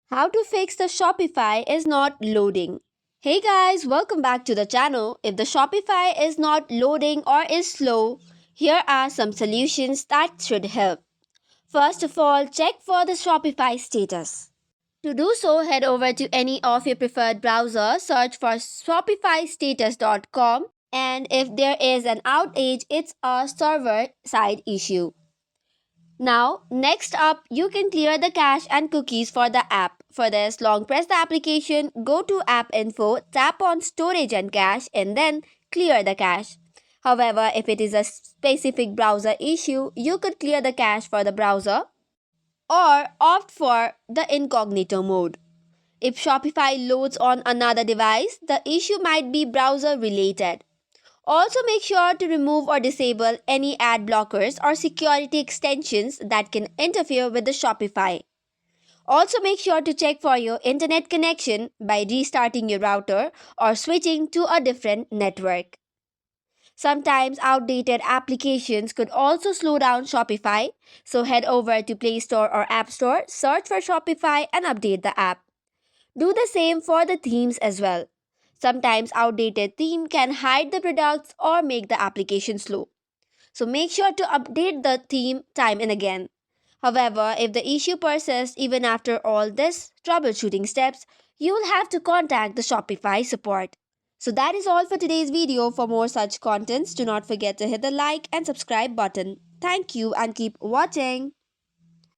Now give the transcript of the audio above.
How to fix the Shopify is not loading. Hey guys, welcome back to the channel. If the Shopify is not loading or is slow, here are some solutions that should help. First of all, check for the Shopify status. To do so, head over to any of your preferred browser, search for shopifystatus.com, and if there is an outage, it's a server side issue. Now, next up, you can clear the cache and cookies for the app. For this, long press the application, go to App Info, tap on Storage and Cache, and then clear the cache. However, if it is a specific browser issue, you could clear the cache for the browser or opt for the incognito mode. If Shopify loads on another device, the issue might be browser related. Also, make sure to remove or disable any ad blockers or security extensions that can interfere with the Shopify. Also, make sure to check for your internet connection by restarting your router or switching to a different network. Sometimes outdated applications could also slow down Shopify, so head over to Play Store or App Store, search for Shopify and update the app. Do the same for the themes as well. Sometimes outdated theme can hide the products or make the application slow. So make sure to update the theme time and again. However, if the issue persists even after all this troubleshooting steps, you will have to contact the Shopify support. So that is all for today's video. For more such contents, do not forget to hit the like and subscribe button. Thank you and keep watching.